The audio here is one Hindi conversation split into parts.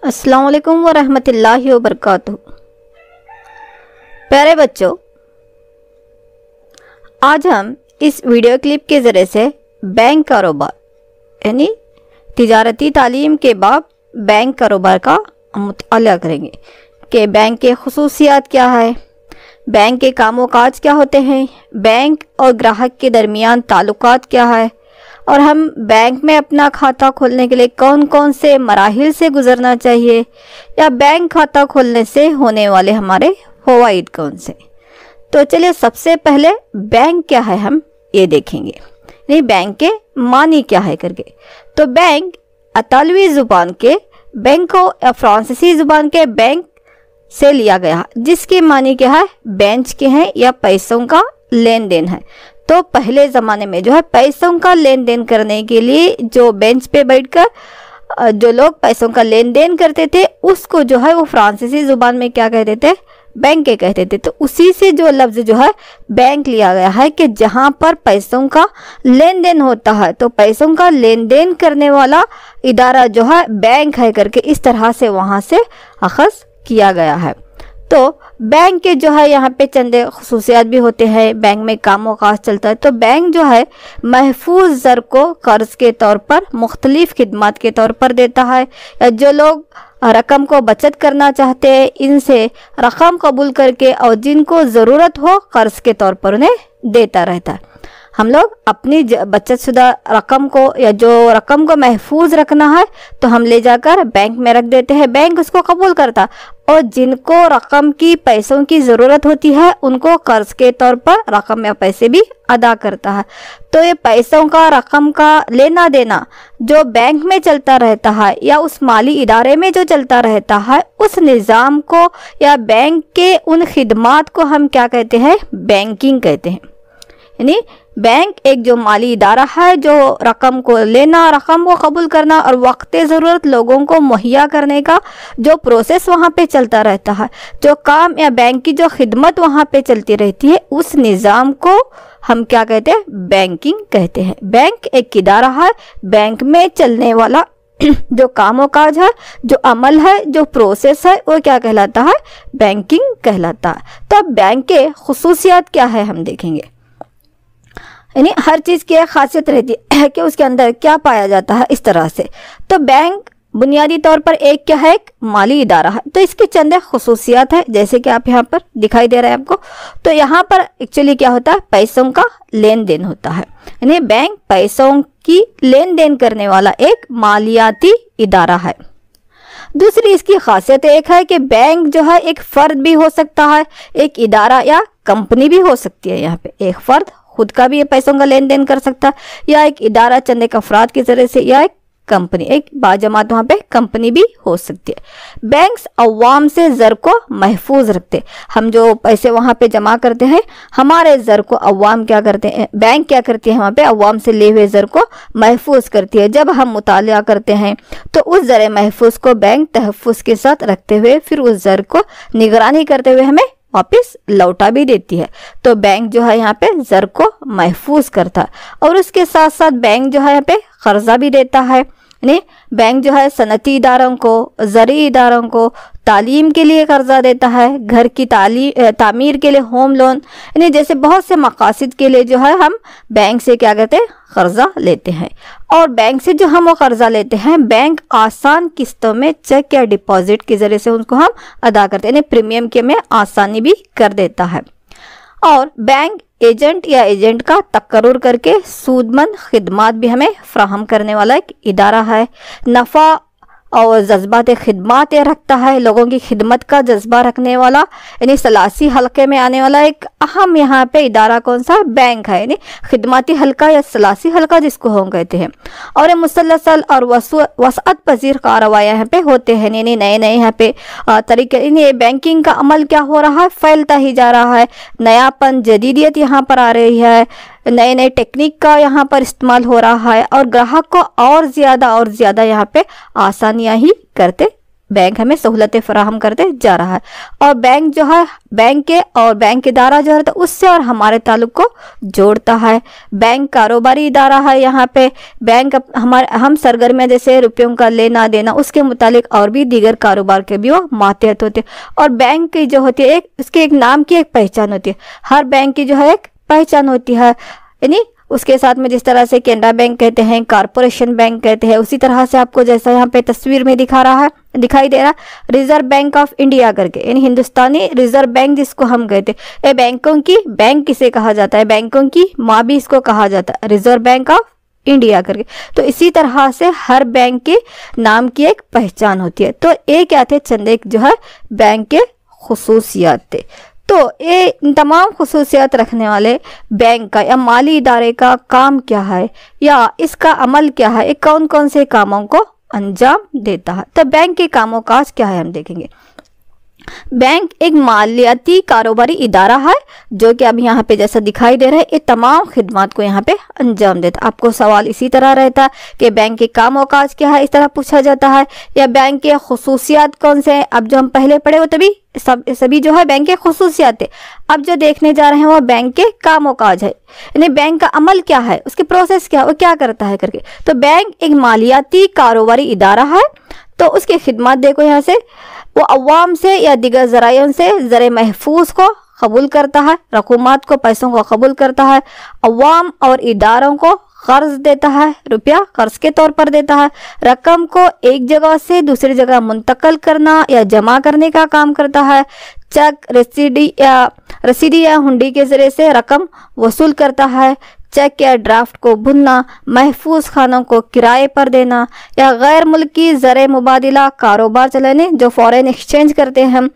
अस्सलाम वालेकुम वरहमतुल्लाहि वबरकातुहू। प्यारे बच्चों, आज हम इस वीडियो क्लिप के ज़रिए से बैंक कारोबार यानी तिजारती तालीम के बाद बैंक कारोबार का मुताला करेंगे कि बैंक के खुसूसियात क्या है, बैंक के कामों काज क्या होते हैं, बैंक और ग्राहक के दरमियान ताल्लुकात क्या है और हम बैंक में अपना खाता खोलने के लिए कौन कौन से मराहिल से गुजरना चाहिए या बैंक खाता खोलने से होने वाले हमारे फ़वाइद कौन से। तो चलिए सबसे पहले बैंक क्या है हम ये देखेंगे, नहीं बैंक के मानी क्या है करके। तो बैंक इतालवी ज़ुबान के बैंको या फ्रांसीसी ज़ुबान के बैंक से लिया गया जिसके मानी क्या है, बेंच के हैं या पैसों का लेन देन है। तो पहले ज़माने में जो है पैसों का लेन देन करने के लिए जो बेंच पे बैठकर जो लोग पैसों का लेन देन करते थे उसको जो है वो फ्रांसीसी ज़ुबान में क्या कहते थे, बैंक के कहते थे। तो उसी से जो लफ्ज़ जो है बैंक लिया गया है कि जहाँ पर पैसों का लेन देन होता है तो पैसों का लेन देन करने वाला इदारा जो है बैंक है करके इस तरह से वहाँ से अखज़ किया गया है। तो बैंक के जो है यहाँ पे चंद खुसूसियात भी होते हैं, बैंक में कामों काज चलता है। तो बैंक जो है महफूज ज़र को कर्ज के तौर पर मुख्तलिफ खिदमात के तौर पर देता है, या जो लोग रकम को बचत करना चाहते हैं इनसे रकम कबूल करके और जिनको ज़रूरत हो कर्ज के तौर पर उन्हें देता रहता है। हम लोग अपनी बचत शुदा रकम को या जो रकम को महफूज रखना है तो हम ले जाकर बैंक में रख देते हैं, बैंक उसको कबूल करता और जिनको रकम की पैसों की ज़रूरत होती है उनको कर्ज के तौर पर रकम या पैसे भी अदा करता है। तो ये पैसों का रकम का लेना देना जो बैंक में चलता रहता है या उस माली इदारे में जो चलता रहता है उस निज़ाम को या बैंक के उन खिदमात को हम क्या कहते हैं, बैंकिंग कहते हैं। यानी बैंक एक जो माली इदारा है जो रकम को लेना, रकम को कबूल करना और वक्त ज़रूरत लोगों को मुहैया करने का जो प्रोसेस वहाँ पे चलता रहता है, जो काम या बैंक की जो खिदमत वहाँ पे चलती रहती है उस निज़ाम को हम क्या कहते हैं, बैंकिंग कहते हैं। बैंक एक इदारा है, बैंक में चलने वाला जो कामों काज है, जो अमल है, जो प्रोसेस है वो क्या कहलाता है, बैंकिंग कहलाता है। तो अब बैंक के खुसूसियात क्या है हम देखेंगे। यानी हर चीज़ की एक खासियत रहती है कि उसके अंदर क्या पाया जाता है इस तरह से। तो बैंक बुनियादी तौर पर एक क्या है, एक माली इदारा है। तो इसकी चंद खुसूसियात है जैसे कि आप यहाँ पर दिखाई दे रहा है आपको। तो यहाँ पर एक्चुअली क्या होता है, पैसों का लेन देन होता है। यानी बैंक पैसों की लेन देन करने वाला एक मालियाती इदारा है। दूसरी इसकी खासियत एक है कि बैंक जो है एक फ़र्द भी हो सकता है, एक इदारा या कंपनी भी हो सकती है। यहाँ पे एक फ़र्द खुद का भी ये पैसों का लेन देन कर सकता है या एक इदारा चंद एक अफराद के जरिए से या एक कंपनी, एक बाजमात वहाँ पे कंपनी भी हो सकती है। बैंक्स अवाम से ज़र को महफूज रखते, हम जो पैसे वहाँ पे जमा करते हैं हमारे ज़र को अवाम क्या करते हैं, बैंक क्या करती है वहाँ पे अवाम से लिए हुए ज़र को महफूज करती है। जब हम मुतालिया करते हैं तो उस ज़र महफूज को बैंक तहफ़्फ़ुज़ के साथ रखते हुए फिर उस ज़र को निगरानी करते हुए हमें वापस लौटा भी देती है। तो बैंक जो है यहाँ पे ज़र को महफूज करता है और उसके साथ साथ बैंक जो है यहाँ पे कर्जा भी देता है। यानी बैंक जो है सनती इदारों को, ज़री इदारों को तालीम के लिए कर्जा देता है, घर की तामीर के लिए होम लोन, यानी जैसे बहुत से मकासद के लिए जो है हम बैंक से क्या करते हैं, कर्जा लेते हैं। और बैंक से जो हम वो कर्जा लेते हैं बैंक आसान किस्तों में चेक या डिपॉजिट के ज़रिए से उनको हम अदा करते हैं, यानी प्रीमियम के में आसानी भी कर देता है। और बैंक एजेंट या एजेंट का तकर्रुर करके सूदमंद खिदमात भी हमें फ्राहम करने वाला एक इदारा है। नफ़ा और जज्बात खिदमत रखता है, लोगों की खिदमत का जज्बा रखने वाला यानी सलासी हल्के में आने वाला एक अहम यहाँ पे इदारा कौन सा, बैंक है। यानी खिदमती हल्का या सलासी हल्का जिसको हम कहते हैं। और ये मुसलसल और वसअत पजीर कार्रवाई यहाँ पे होते हैं, यानी नए नए यहाँ पे तरीके, यानी बैंकिंग का अमल क्या हो रहा है, फैलता ही जा रहा है, नयापन जदीदियत यहाँ पर आ रही है, नए नए टेक्निक का यहाँ पर इस्तेमाल हो रहा है और ग्राहक को और ज़्यादा यहाँ पे आसानियाँ ही करते बैंक हमें सहूलतें फराहम करते जा रहा है। और बैंक जो है, बैंक के और बैंक इदारा जो है तो उससे और हमारे ताल्लुक को जोड़ता है। बैंक कारोबारी इदारा है, यहाँ पे बैंक हम सरगर्मियाँ जैसे रुपयों का लेना देना, उसके मुतालिक और भी दीगर कारोबार के भी वो मातहत होते हैं। और बैंक की जो होती है उसके एक नाम की एक पहचान होती है, हर बैंक की जो है एक पहचान होती है। यानी उसके साथ में जिस तरह से केनरा बैंक कहते हैं, कारपोरेशन बैंक कहते हैं, उसी तरह से आपको जैसा यहाँ पे तस्वीर में दिखाई दे रहा रिजर्व बैंक ऑफ इंडिया करके, यानी हिंदुस्तानी रिजर्व बैंक जिसको हम कहते हैं। ये बैंकों की बैंक किसे कहा जाता है, बैंकों की माँ भी इसको कहा जाता है, रिजर्व बैंक ऑफ इंडिया करके। तो इसी तरह से हर बैंक के नाम की एक पहचान होती है। तो ये क्या थे, चंद एक जो है बैंक के खुसूसियात थे। तो ये तमाम खुसूसियात रखने वाले बैंक का या माली इदारे का काम क्या है या इसका अमल क्या है, एक कौन कौन से कामों को अंजाम देता है। तो बैंक के कामों काज क्या है हम देखेंगे। बैंक एक मालियाती कारोबारी इदारा है जो कि अब यहाँ पे जैसा दिखाई दे रहा है ये तमाम खिदमात को यहाँ पे अंजाम देता है। आपको सवाल इसी तरह रहता है कि बैंक के काम और काज क्या है, इस तरह पूछा जाता है, या बैंक के खुसूसियात कौन से हैं। अब जो हम पहले पढ़े वो तभी सभी जो है बैंक के खुसूसियात थे। अब जो देखने जा रहे हैं वो बैंक के काम और काज है, यानी बैंक का अमल क्या है, उसकी प्रोसेस क्या है, वो क्या करता है करके। तो बैंक एक मालियाती कारोबारी इदारा है। तो उसकी खिदमत देखो यहाँ से, वो अवाम से या दिगर ज़राइयों से ज़र महफूज को कबूल करता है, रकूमात को, पैसों को कबूल करता है, अवाम और इदारों को कर्ज देता है, रुपया कर्ज के तौर पर देता है, रकम को एक जगह से दूसरी जगह मुंतकिल करना या जमा करने का काम करता है, चेक, रसीदी या हुंडी के जरिए से रकम वसूल करता है, चेक या ड्राफ्ट को भुनना, महफूज खानों को किराए पर देना या गैर मुल्की ज़र मुबादिला कारोबार चलाने, जो फॉरेन एक्सचेंज करते हैं हम,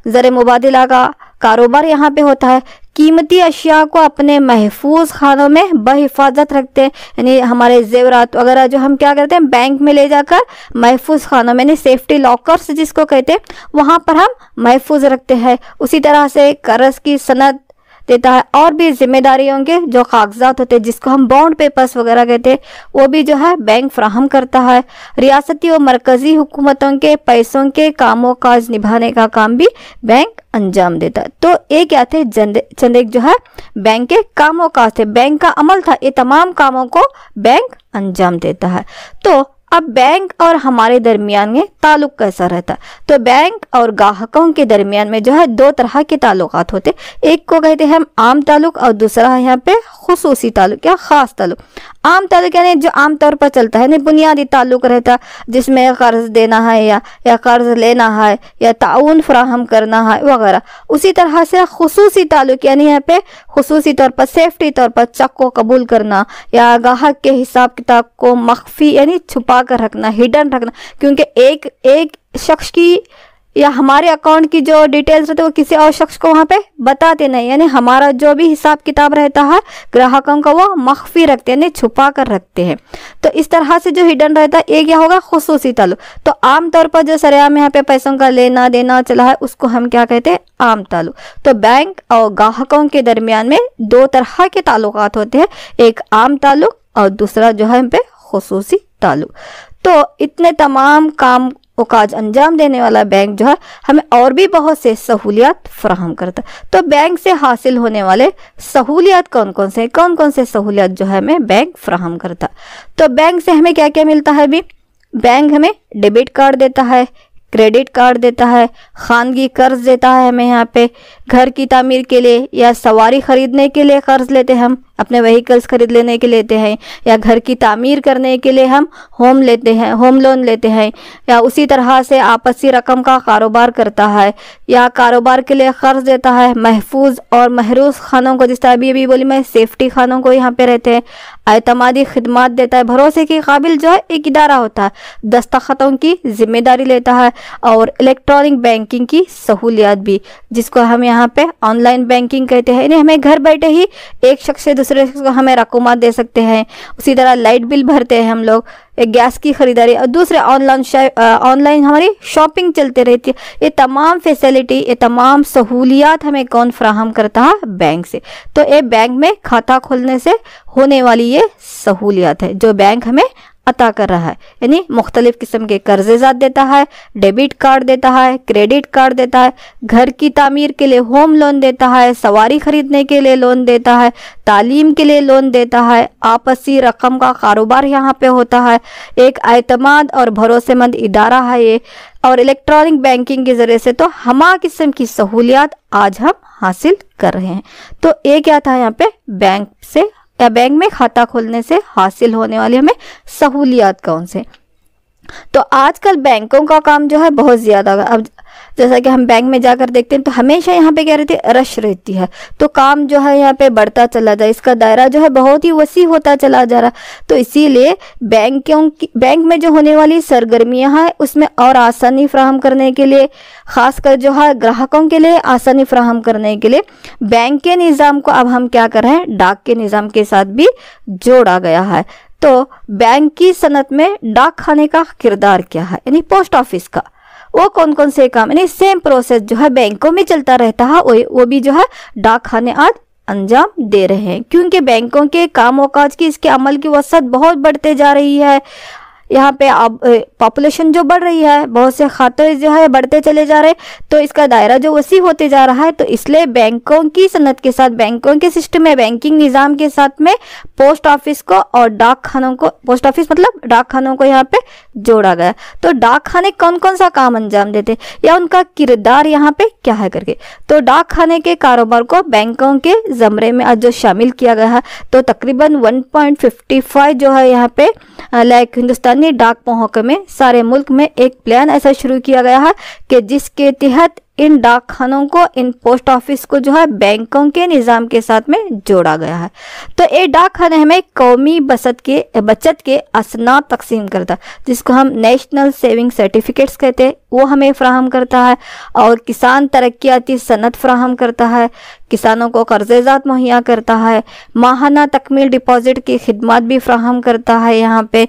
ज़र मुबादिला का कारोबार यहाँ पे होता है। कीमती अशिया को अपने महफूज खानों में बहिफाजत रखते हैं, यानी हमारे जेवरात वगैरह जो हम क्या करते हैं बैंक में ले जाकर महफूज खानों में, यानी सेफ्टी लॉकर्स जिसको कहते हैं, वहाँ पर हम महफूज रखते हैं। उसी तरह से कर्ज की सनद देता है और भी जिम्मेदारियों के जो कागजात होते हैं जिसको हम बॉन्ड पेपर्स वगैरह कहते हैं, वो भी जो है बैंक फ्राहम करता है। रियासती और मरकजी हुकूमतों के पैसों के कामों काज निभाने का काम भी बैंक अंजाम देता है। तो ये क्या थे, चंद एक जो है बैंक के कामों काज थे, बैंक का अमल था, ये तमाम कामों को बैंक अंजाम देता है। तो अब बैंक और हमारे दरमियान में ताल्लुक कैसा रहता है। तो बैंक और ग्राहकों के दरमियान में जो है दो तरह के ताल्लुकात होते, एक को कहते हैं हम आम ताल्लुक और दूसरा है यहाँ पे खुसूसी ताल्लुक या खास ताल्लुक। आम ताल्लुक यानी जो आम तौर पर चलता है, बुनियादी ताल्लुक रहता जिसमें कर्ज देना है या कर्ज लेना है या ताउन फराहम करना है वगैरह। उसी तरह से खुसूसी ताल्लुक यानी यहाँ पे खुसूसी तौर पर सेफ्टी तौर पर चेक को कबूल करना या ग्राहक के हिसाब किताब को मख्फी यानी छुपा कर रखना, हिडन रखना, क्योंकि एक शख्स की या हमारे अकाउंट की जो डिटेल्स रहते हैं वो किसी और शख्स को वहाँ पे बताते नहीं, यानी हमारा जो भी हिसाब किताब रहता है ग्राहकों का वो मख्फी रखते हैं, यानी छुपा कर रखते हैं। तो इस तरह से जो हिडन रहता है ये क्या होगा, खुसूसी ताल्लुक। तो आम तौर पर जो सरेआम यहाँ पे पैसों का लेना देना चला है उसको हम क्या कहते हैं, आम ताल्लुक। तो बैंक और ग्राहकों के दरमियान में दो तरह के ताल्लुकात होते हैं, एक आम ताल्लुक और दूसरा जो है हम पे खुसूसी ताल्लुक। तो इतने तमाम काम और काज अंजाम देने वाला बैंक जो है हमें और भी बहुत से सहूलियात फराहम करता है। तो बैंक से हासिल होने वाले सहूलियात कौन कौन से सहूलियात जो है हमें बैंक फराहम करता है। तो बैंक से हमें क्या क्या मिलता है भी, बैंक हमें डेबिट कार्ड देता है, क्रेडिट कार्ड देता है, खानगी कर्ज देता है हमें, यहाँ पे घर की तामीर के लिए या सवारी खरीदने के लिए कर्ज लेते हैं, हम अपने व्हीकल्स खरीद लेने के लेते हैं, या घर की तामीर करने के लिए हम होम लोन लेते हैं, या उसी तरह से आपसी रकम का कारोबार करता है या कारोबार के लिए कर्ज देता है। महफूज और महरूज खानों को, जिस तरह अभी बोली मैं, सेफ्टी खानों को यहाँ पे रहते हैं। एतमादी खिदमात देता है, भरोसे के काबिल जो है एक इदारा होता है, दस्तखतों की जिम्मेदारी लेता है और इलेक्ट्रॉनिक बैंकिंग की सहूलियात भी, जिसको हम यहाँ पे ऑनलाइन बैंकिंग कहते हैं, यानी हमें घर बैठे ही एक शख्स से दूसरे शख्स को हमें रकूमात दे सकते हैं। उसी तरह लाइट बिल भरते हैं हम लोग, गैस की खरीदारी और दूसरे ऑनलाइन हमारी शॉपिंग चलती रहती है। ये तमाम फैसिलिटी, ये तमाम सहूलियात हमें कौन फराहम करता है, बैंक से। तो ये बैंक में खाता खोलने से होने वाली ये सहूलियात है जो बैंक हमें अता कर रहा है, यानी मुख्तलिफ किस्म के कर्जे ज़ात देता है, डेबिट कार्ड देता है, क्रेडिट कार्ड देता है, घर की तामीर के लिए होम लोन देता है, सवारी खरीदने के लिए लोन देता है, तालीम के लिए लोन देता है, आपसी रकम का कारोबार यहाँ पे होता है, एक एतमाद और भरोसेमंद इदारा है ये, और इलेक्ट्रॉनिक बैंकिंग के ज़रिए से तो हमा किस्म की सहूलियात आज हम हासिल कर रहे हैं। तो ये क्या था यहाँ पे, बैंक से या बैंक में खाता खोलने से हासिल होने वाली हमें सहूलियात कौन से। तो आजकल बैंकों का काम जो है बहुत ज़्यादा, अब जैसा कि हम बैंक में जाकर देखते हैं तो हमेशा यहाँ पे क्या रहती है, रश रहती है, तो काम जो है यहाँ पे बढ़ता चला जाए, इसका दायरा जो है बहुत ही वसी होता चला जा रहा। तो इसीलिए बैंक में जो होने वाली सरगर्मियाँ हैं उसमें और आसानी फ्राहम करने के लिए, ख़ासकर जो है ग्राहकों के लिए आसानी फ्राहम करने के लिए बैंक के निज़ाम को अब हम क्या कर रहे हैं, डाक के निज़ाम के साथ भी जोड़ा गया है। तो बैंक की सनत में डाक खाने का किरदार क्या है, यानी पोस्ट ऑफिस का वो कौन कौन से काम, यानी सेम प्रोसेस जो है बैंकों में चलता रहता है वो भी जो है डाक खाने आज अंजाम दे रहे हैं, क्योंकि बैंकों के काम काज की इसके अमल की वसअत बहुत बढ़ते जा रही है। यहाँ पे अब पॉपुलेशन जो बढ़ रही है, बहुत से खाते जो है बढ़ते चले जा रहे हैं, तो इसका दायरा जो वसी होते जा रहा है। तो इसलिए बैंकों की सनत के साथ, बैंकों के सिस्टम में, बैंकिंग निज़ाम के साथ में पोस्ट ऑफिस को और डाक खानों को, पोस्ट ऑफिस मतलब डाक खानों को यहाँ पे जोड़ा गया। तो डाक खाने कौन कौन सा काम अंजाम देते या उनका किरदार यहाँ पे क्या है करके, तो डाक खाने के कारोबार को बैंकों के ज़मरे में आज जो शामिल किया गया है, तो तकरीबन 1.55 जो है यहाँ पे लाइक हिंदुस्तानी डाक महकमे सारे मुल्क में एक प्लान ऐसा शुरू किया गया है कि जिसके तहत इन डाक खानों को, इन पोस्ट ऑफिस को जो है बैंकों के निज़ाम के साथ में जोड़ा गया है। तो ये डाक खाने हमें कौमी बचत के असनाद तकसीम करता है, जिसको हम नेशनल सेविंग सर्टिफिकेट्स कहते हैं, वो हमें फ्राहम करता है, और किसान तरक्याती सनद फ्राहम करता है, किसानों को कर्ज़ेज़ात मुहैया करता है, माहाना तकमील डिपॉजिट की खिदमत भी फ्राहम करता है यहाँ पे,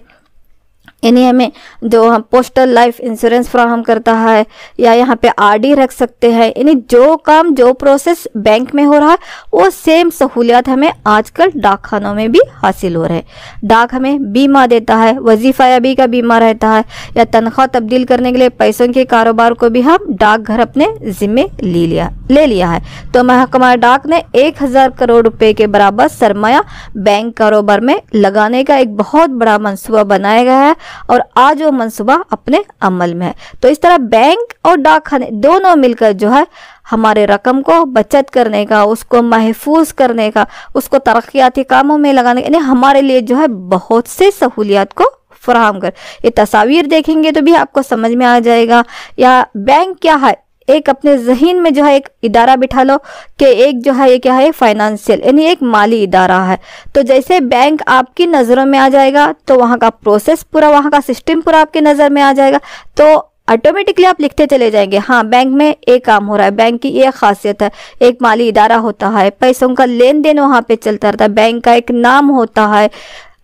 यानी हमें जो हम पोस्टल लाइफ इंश्योरेंस फ्राहम करता है, या यहाँ पे आरडी रख सकते हैं। यानी जो काम, जो प्रोसेस बैंक में हो रहा है वो सेम सहूलियात हमें आजकल डाक खानों में भी हासिल हो रहे हैं। डाक हमें बीमा देता है, वजीफ़ा याबी का बीमा रहता है, या तनख्वाह तब्दील करने के लिए पैसों के कारोबार को भी हम डाकघर अपने ज़िम्मे ले लिया है। तो महकमा डाक ने 1000 करोड़ रुपए के बराबर सरमाया बैंक कारोबार में लगाने का एक बहुत बड़ा मंसूबा बनाया गया है, और आज वो मंसूबा अपने अमल में है। तो इस तरह बैंक और डाक खाने दोनों मिलकर जो है हमारे रकम को बचत करने का, उसको महफूज करने का, उसको तरक्याती कामों में लगाने का, यानी हमारे लिए जो है बहुत से सहूलियात को फराहम कर। ये तस्वीर देखेंगे तो भी आपको समझ में आ जाएगा। या बैंक क्या है, एक अपने जहन में जो है एक इदारा बिठा लो कि एक जो है ये क्या है, फाइनेंशियल यानी एक माली इदारा है। तो जैसे बैंक आपकी नज़रों में आ जाएगा तो वहाँ का प्रोसेस पूरा, वहाँ का सिस्टम पूरा आपके नज़र में आ जाएगा, तो ऑटोमेटिकली आप लिखते चले जाएंगे, हाँ बैंक में एक काम हो रहा है, बैंक की ये खासियत है, एक माली इदारा होता है, पैसों का लेन देन वहाँ पे चलता रहता है, बैंक का एक नाम होता है,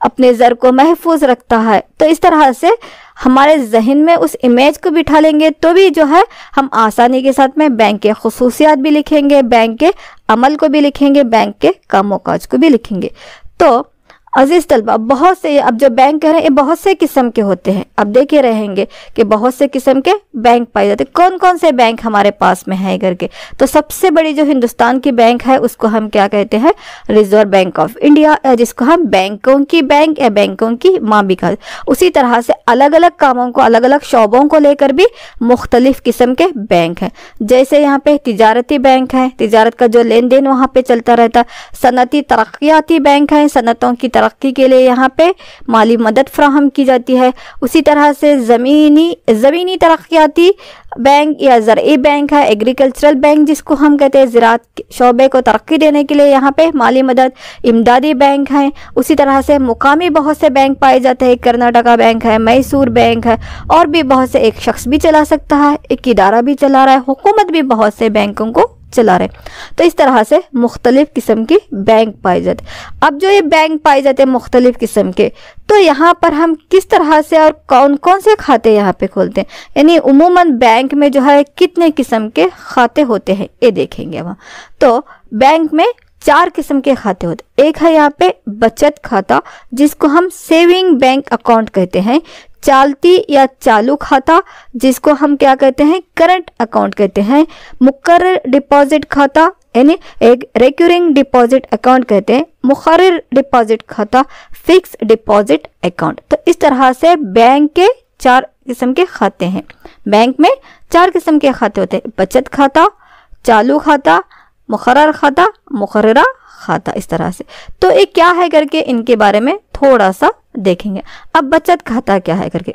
अपने ज़र को महफूज रखता है। तो इस तरह से हमारे जहन में उस इमेज को बिठा लेंगे तो भी जो है हम आसानी के साथ में बैंक के खुसूसियात भी लिखेंगे, बैंक के अमल को भी लिखेंगे, बैंक के काम काज को भी लिखेंगे। तो अजीज तलबा, बहुत से, अब जो बैंक कह रहे हैं ये बहुत से किस्म के होते हैं। अब देखे रहेंगे कि बहुत से किस्म के बैंक पाए जाते हैं। कौन कौन से बैंक हमारे पास में है करके, तो सबसे बड़ी जो हिंदुस्तान की बैंक है उसको हम क्या कहते हैं, रिजर्व बैंक ऑफ इंडिया, जिसको हम बैंकों की बैंक या बैंकों की माँ भी कहते हैं। उसी तरह से अलग अलग कामों को, अलग अलग शोबों को लेकर भी मुख्तलिफ किस्म के बैंक हैं। जैसे यहाँ पे तिजारती बैंक है, तिजारत का जो लेन देन वहाँ पे चलता रहता है। सनती तरक्याती बैंक है, सनतों की तरक्की के लिए यहाँ पे माली मदद फ्राहम की जाती है। उसी तरह से ज़मीनी तरक्याती बैंक या ज़रई बैंक है, एग्रीकल्चरल बैंक जिसको हम कहते हैं, ज़राअत शोबे को तरक्की देने के लिए यहाँ पे माली मदद। इमदादी बैंक है। उसी तरह से मुकामी बहुत से बैंक पाए जाते हैं, कर्नाटका बैंक है, मैसूर बैंक है, और भी बहुत से, एक शख्स भी चला सकता है, एक इदारा भी चला रहा है, हुकूमत भी बहुत से बैंकों को चला रहे। तो इस तरह से मुख्तलिफ किस्म की बैंक पाए जाते। अब जो ये बैंक पाए जाते हैं मुख्तलिफ किस्म के, तो यहाँ पर हम किस तरह से और कौन कौन से खाते यहाँ पे खोलते हैं, यानी उमूमन बैंक में जो है कितने किस्म के खाते होते हैं ये देखेंगे वहाँ। तो बैंक में 4 किस्म के खाते होते हैं। एक है यहाँ पे बचत खाता जिसको हम सेविंग बैंक अकाउंट कहते हैं, चालती या चालू खाता जिसको हम क्या कहते हैं, करंट अकाउंट कहते हैं, मुकर्रर डिपॉजिट खाता यानी एक रिकरिंग डिपॉजिट अकाउंट कहते हैं, मुकर्रर डिपॉजिट खाता फिक्स डिपॉजिट अकाउंट। तो इस तरह से बैंक के 4 किस्म के खाते हैं। बैंक में 4 किस्म के खाते होते हैं, बचत खाता, चालू खाता, मुकर्रर खाता, मुकर्ररा खाता, इस तरह से। तो ये क्या है करके इनके बारे में थोड़ा सा देखेंगे। अब बचत खाता क्या है करके,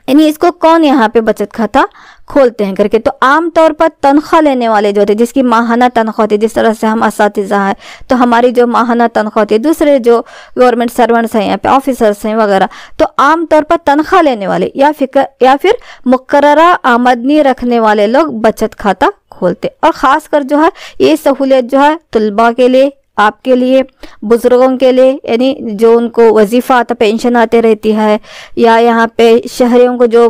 यानी इसको कौन यहाँ पे बचत खाता खोलते हैं करके, तो आमतौर पर तनख्वाह लेने वाले जो होते, जिसकी माहाना तनख्वाह होती है, जिस तरह से हम असातिज़ा है तो हमारी जो माहाना तनख्वाह होती है, दूसरे जो गवर्नमेंट सर्वेंट्स हैं यहाँ पे ऑफिसर्स हैं वगैरह, तो आमतौर पर तनख्वाह लेने वाले या फिर मुकर्ररा आमदनी रखने वाले लोग बचत खाता खोलते। और ख़ासकर जो है ये सहूलियत जो है तलबा के लिए, आपके लिए, बुजुर्गों के लिए, यानी जो उनको वजीफ़ा आता, पेंशन आते रहती है, या यहाँ पे शहरियों को जो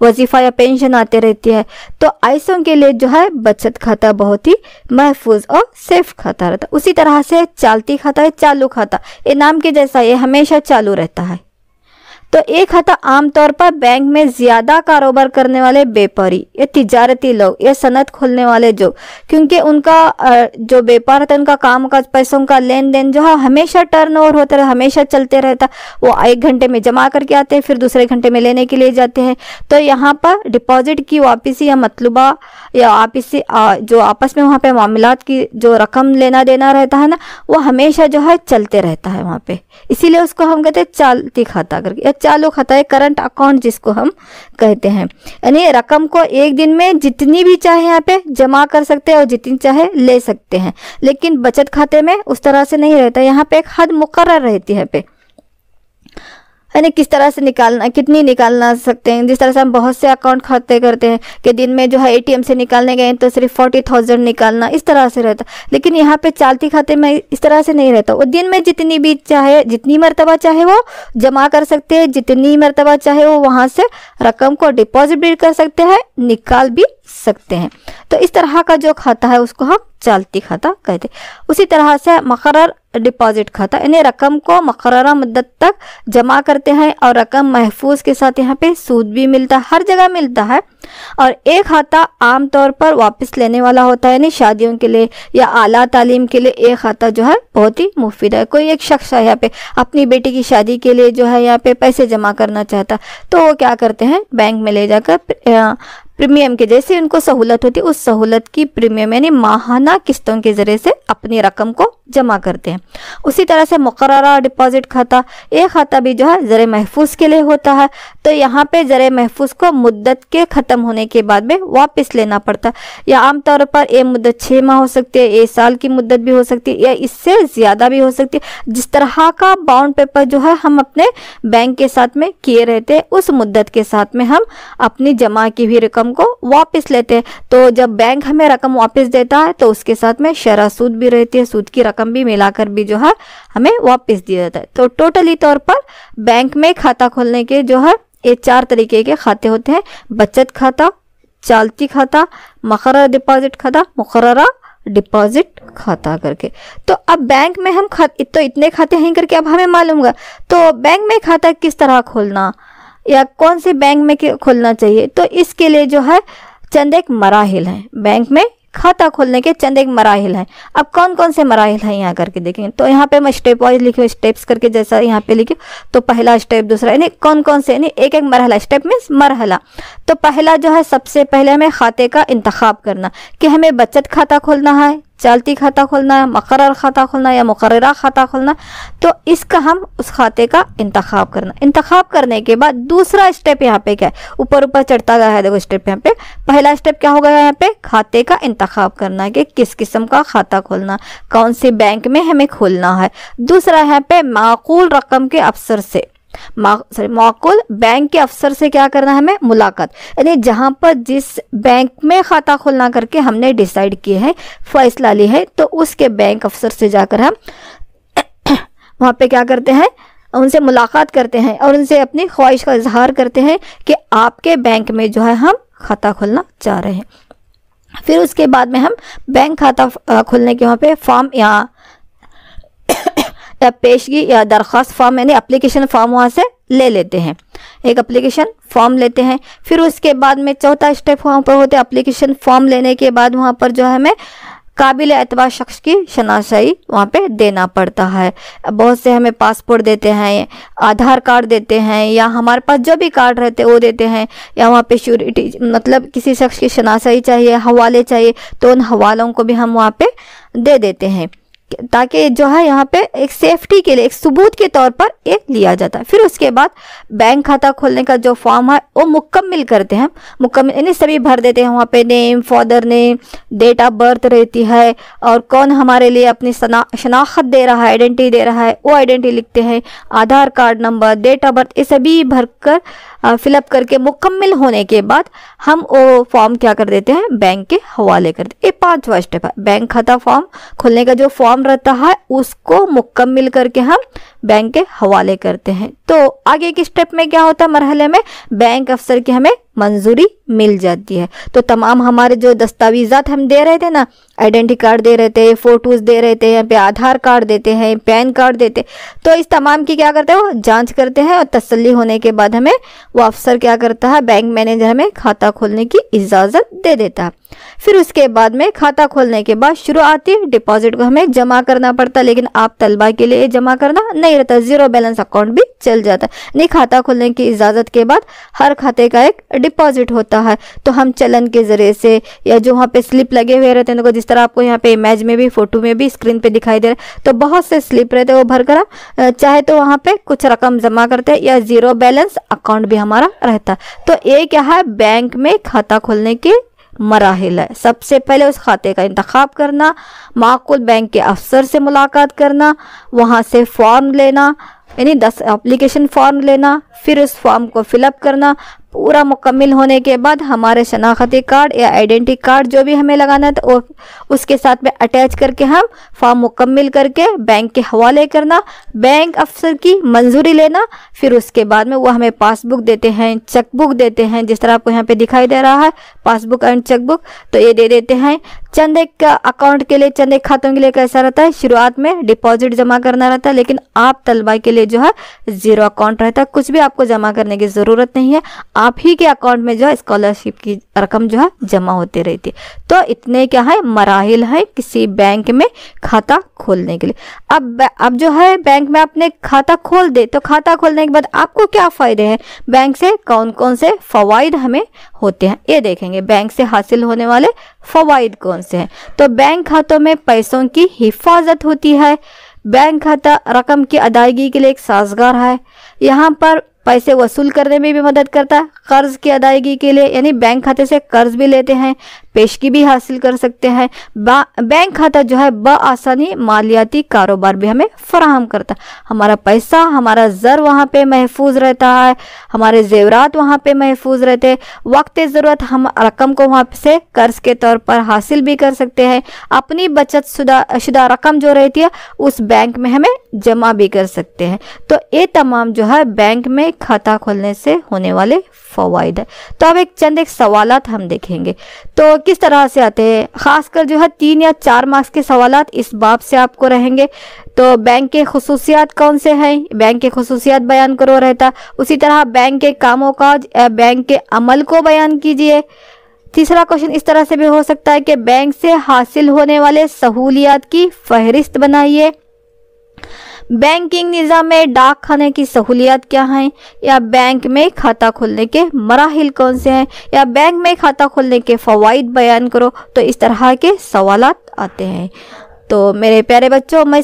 वजीफ़ा या पेंशन आते रहती है, तो ऐसों के लिए जो है बचत खाता बहुत ही महफूज और सेफ खाता रहता है। उसी तरह से चालती खाता है, चालू खाता, ये नाम के जैसा, ये हमेशा चालू रहता है। तो एक खाता आमतौर पर बैंक में ज़्यादा कारोबार करने वाले व्यापारी या तिजारती लोग या सनद खोलने वाले जो, क्योंकि उनका जो व्यापार होता है, उनका काम काज, पैसों का लेन देन जो है हमेशा टर्नओवर होता है, हमेशा चलते रहता। वो 1 घंटे में जमा करके आते हैं, फिर दूसरे घंटे में लेने के लिए जाते हैं। तो यहाँ पर डिपॉजिट की वापसी या मतलूबा या वापसी जो आपस में वहाँ पे मामलात की जो रकम लेना देना रहता है ना, वो हमेशा जो है चलते रहता है वहाँ पे, इसीलिए उसको हम कहते हैं चालती खाता करके, चालू खाता है, करंट अकाउंट जिसको हम कहते हैं। यानी रकम को एक दिन में जितनी भी चाहे यहाँ पे जमा कर सकते हैं और जितनी चाहे ले सकते हैं, लेकिन बचत खाते में उस तरह से नहीं रहता। यहाँ पे एक हद मुकर्रर रहती है पे, यानी किस तरह से निकालना, कितनी निकालना सकते हैं। जिस तरह से हम बहुत से अकाउंट खाते करते हैं कि दिन में जो है एटीएम से निकालने गए तो सिर्फ 40,000 निकालना, इस तरह से रहता। लेकिन यहाँ पे चालती खाते में इस तरह से नहीं रहता। वो दिन में जितनी भी चाहे, जितनी मरतबा चाहे वो जमा कर सकते हैं, जितनी मरतबा चाहे वो वहाँ से रकम को डिपॉजिट भी कर सकते हैं, निकाल भी सकते हैं। तो इस तरह का जो खाता है उसको हम चालती खाता कहते हैं। उसी तरह से मुकर्रर डिपॉजिट खाता, यानी रकम को मुकर्ररा मुद्दत तक जमा करते हैं और रकम महफूज के साथ यहाँ पे सूद भी मिलता है, हर जगह मिलता है। और एक खाता आमतौर पर वापस लेने वाला होता है, यानी शादियों के लिए या आला तालीम के लिए एक खाता जो है बहुत ही मुफीद है। कोई एक शख्स है यहाँ पे अपनी बेटी की शादी के लिए जो है यहाँ पे पैसे जमा करना चाहता, तो वो क्या करते हैं, बैंक में ले जाकर प्रीमियम के जैसे उनको सहूलत होती है, उस सहूलत की प्रीमियम यानी माहाना किस्तों के जरिए से अपनी रकम को जमा करते हैं। उसी तरह से मुकर्ररा डिपॉजिट खाता, ये खाता भी जो है ज़र महफूज के लिए होता है। तो यहाँ पे ज़र महफूज को मुद्दत के ख़त्म होने के बाद में वापस लेना पड़ता है, या आमतौर पर ये मुद्दत 6 माह हो सकती है, 1 साल की मुद्दत भी हो सकती है, या इससे ज़्यादा भी हो सकती है। जिस तरह का बाउंड पेपर जो है हम अपने बैंक के साथ में किए रहते हैं, उस मुद्दत के साथ में हम अपनी जमा की हुई रकम को वापस लेते हैं। तो जब बैंक हमें रकम वापस देता है तो उसके साथ में शरह सूद भी रहती है, सूद की रकम भी मिलाकर भी जो है हमें वापस दिया जाता है। तो टोटली तौर पर बैंक में खाता खोलने के जो है ये 4 तरीके के खाते होते हैं, बचत खाता, चालती खाता, मुकर्रर डिपॉजिट खाता, मुकर्ररा डिपॉजिट खाता करके। तो अब बैंक में हम तो इतने खाते हैं करके अब हमें मालूम होगा, तो बैंक में खाता किस तरह खोलना या कौन से बैंक में खोलना चाहिए, तो इसके लिए जो है चंद एक मराहिल हैं। बैंक में खाता खोलने के चंद एक मराहिल हैं। अब कौन कौन से मराहिल हैं यहाँ करके देखेंगे। तो यहाँ पे मैं स्टेप वाइज लिखे, स्टेप्स करके जैसा यहाँ पे लिखे, तो पहला स्टेप, दूसरा, यानी कौन कौन से, यानी एक एक मरहला, स्टेप मीन्स मरहला। तो पहला जो है सबसे पहले हमें खाते का इंतखाब करना कि हमें बचत खाता खोलना है, चालती खाता खोलना है, मुकर्रर खाता खोलना है या मुकर्ररा खाता खोलना। तो इसका हम उस खाते का इंतखाब करना। इंतखाब करने के बाद दूसरा स्टेप यहाँ पे क्या है, ऊपर ऊपर चढ़ता गया है, देखो स्टेप यहाँ पे। पहला स्टेप क्या होगा यहाँ पे, खाते का इंतखाब करना कि किस किस्म का खाता खोलना, कौन से बैंक में हमें खोलना है। दूसरा यहाँ पे माकूल रकम के अफसर से, माकूल बैंक के अफसर से क्या करना है, हमें मुलाकात, यानी जहां पर जिस बैंक में खाता खोलना करके हमने डिसाइड किए है, फैसला ली है, तो उसके बैंक अफसर से जाकर हम वहां पे क्या करते हैं, उनसे मुलाकात करते हैं और उनसे अपनी ख्वाहिश का इजहार करते हैं कि आपके बैंक में जो है हम खाता खोलना चाह रहे हैं। फिर उसके बाद में हम बैंक खाता खोलने के वहाँ पे फॉर्म या पेशगी या दरख्वास्त फॉर्म यानी एप्लीकेशन फॉर्म वहाँ से ले लेते हैं, एक एप्लीकेशन फॉर्म लेते हैं। फिर उसके बाद में चौथा स्टेप वहाँ पर होता है, एप्लीकेशन फॉर्म लेने के बाद वहाँ पर जो है हमें काबिल एतबार शख्स की शनाख्ती वहाँ पे देना पड़ता है। बहुत से हमें पासपोर्ट देते हैं, आधार कार्ड देते हैं, या हमारे पास जो भी कार्ड रहते हैं वो देते हैं, या वहाँ पे श्योरिटी मतलब किसी शख्स की शनाख्ती चाहिए, हवाले चाहिए, तो उन हवालों को भी हम वहाँ पे दे देते हैं, ताकि जो है यहाँ पे एक सेफ्टी के लिए एक सबूत के तौर पर एक लिया जाता है। फिर उसके बाद बैंक खाता खोलने का जो फॉर्म है वो मुकम्मिल करते हैं, मुकम्मिल यानी सभी भर देते हैं। वहाँ पे name, father name, date of birth रहती है, और कौन हमारे लिए अपनी शनाख्त दे रहा है, आइडेंटिटी दे रहा है, वो आइडेंटिटी लिखते हैं, Aadhaar card number, date of birth, ये सभी भरकर फिलअप करके मुकम्मिल होने के बाद हम वो फॉर्म क्या कर देते हैं, बैंक के हवाले कर देते हैं। ये 5वां स्टेप है। बैंक खाता फॉर्म खोलने का जो फॉर्म रहता है उसको मुकम्मिल करके हम बैंक के हवाले करते हैं। तो आगे के स्टेप में क्या होता है, मरहले में बैंक अफसर की हमें मंजूरी मिल जाती है। तो तमाम हमारे जो दस्तावेजात हम दे रहे थे ना, आइडेंटिटी कार्ड दे रहे थे, फोटोज दे रहे थे, यहाँ पे आधार कार्ड देते हैं, पैन कार्ड देते, तो इस तमाम की क्या करते हैं, वो जांच करते हैं, और तसल्ली होने के बाद हमें वो अफसर क्या करता है, बैंक मैनेजर हमें खाता खोलने की इजाज़त दे देता है। फिर उसके बाद में खाता खोलने के बाद शुरुआती डिपॉजिट को हमें जमा करना पड़ता है, लेकिन आप तलबा के लिए जमा करना नहीं रहता, जीरो बैलेंस अकाउंट भी चल जाता है। नहीं, खाता खोलने की इजाज़त के बाद हर खाते का एक डिपॉजिट होता है, तो हम चलन के ज़रिए से, या जो वहाँ पे स्लिप लगे हुए रहते हैं, तो जिस तरह आपको यहाँ पे इमेज में भी, फोटो में भी, स्क्रीन पे दिखाई दे रहा है, तो बहुत से स्लिप रहते हैं, वो भरकर हम चाहे तो वहाँ पे कुछ रकम जमा करते हैं, या जीरो बैलेंस अकाउंट भी हमारा रहता है। तो ये क्या है, बैंक में खाता खोलने के मराहिल है। सबसे पहले उस खाते का इंतखाब करना, माकुल बैंक के अफसर से मुलाकात करना, वहाँ से फॉर्म लेना यानी 10 एप्लीकेशन फॉर्म लेना, फिर उस फॉर्म को फिलअप करना। पूरा मुकम्मिल होने के बाद हमारे शनाख्ती कार्ड या आइडेंटिटी कार्ड जो भी हमें लगाना है तो उसके साथ में अटैच करके हम फॉर्म मुकम्मिल करके बैंक के हवाले करना, बैंक अफसर की मंजूरी लेना। फिर उसके बाद में वो हमें पासबुक देते हैं, चेकबुक देते हैं, जिस तरह आपको यहाँ पे दिखाई दे रहा है पासबुक एंड चेकबुक, तो ये दे देते हैं। चंद एक अकाउंट के लिए, चंद एक खातों के लिए कैसा रहता है, शुरुआत में डिपॉजिट जमा करना रहता है, लेकिन आप तलबा के लिए जो है जीरो अकाउंट रहता है, कुछ भी आपको जमा करने की ज़रूरत नहीं है, आप ही के अकाउंट में जो है स्कॉलरशिप की रकम जो है जमा होती रहती है। तो इतने क्या है, मराहिल है किसी बैंक में खाता खोलने के लिए। अब जो है बैंक में आपने खाता खोल दे, तो खाता खोलने के बाद आपको क्या फ़ायदे हैं, बैंक से कौन कौन से फ़वाइद हमें होते हैं, ये देखेंगे। बैंक से हासिल होने वाले फ़वाइद कौन से हैं, तो बैंक खातों में पैसों की हिफाजत होती है। बैंक खाता रकम की अदायगी के लिए एक साजगार है, यहाँ पर पैसे वसूल करने में भी मदद करता है, कर्ज की अदायगी के लिए यानी बैंक खाते से कर्ज भी लेते हैं, पेशगी भी हासिल कर सकते हैं। बैंक खाता जो है बआसानी मालियाती कारोबार भी हमें फराहम करता है। हमारा पैसा, हमारा ज़र वहाँ पे महफूज रहता है, हमारे जेवरात वहाँ पे महफूज रहते हैं, वक्त ज़रूरत हम रकम को वहाँ से कर्ज के तौर पर हासिल भी कर सकते हैं। अपनी बचत शुदा रकम जो रहती है उस बैंक में हमें जमा भी कर सकते हैं। तो ये तमाम जो है बैंक में खाता खोलने से होने वाले फ़वाइद है। तो अब चंद एक सवालात हम देखेंगे तो किस तरह से आते हैं, खासकर जो है 3 या 4 मार्क्स के सवालात इस बाब से आपको रहेंगे। तो बैंक के खुसूसियात कौन से हैं, बैंक के खुसूसियात बयान करो रहता, उसी तरह बैंक के कामों काज, बैंक के अमल को बयान कीजिए। तीसरा क्वेश्चन इस तरह से भी हो सकता है कि बैंक से हासिल होने वाले सहूलियात की फहरिस्त बनाइए। बैंकिंग निज़ाम में डाक खाने की सहूलियत क्या हैं, या बैंक में खाता खोलने के मराहिल कौन से हैं, या बैंक में खाता खोलने के फ़वाइद बयान करो। तो इस तरह के सवालात आते हैं। तो मेरे प्यारे बच्चों, मैं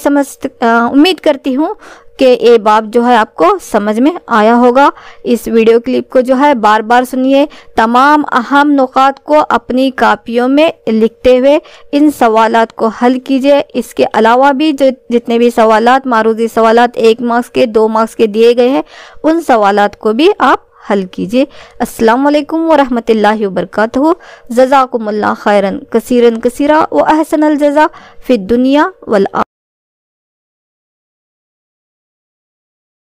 उम्मीद करती हूँ कि ये बाब जो है आपको समझ में आया होगा। इस वीडियो क्लिप को जो है बार बार सुनिए, तमाम अहम नुकात को अपनी कापियों में लिखते हुए इन सवालात को हल कीजिए। इसके अलावा भी जो जितने भी सवालात, मारूदी सवालात 1 मार्क्स के, 2 मार्क्स के दिए गए हैं, उन सवालात को भी आप हल कीजिए। अस्सलामु अलैकुम व रहमतुल्लाहि व बरकातहू। जज़ाकुमुल्लाह खैरन कसीरन कसीरा व अहसनल जज़ा फिद दुनिया वल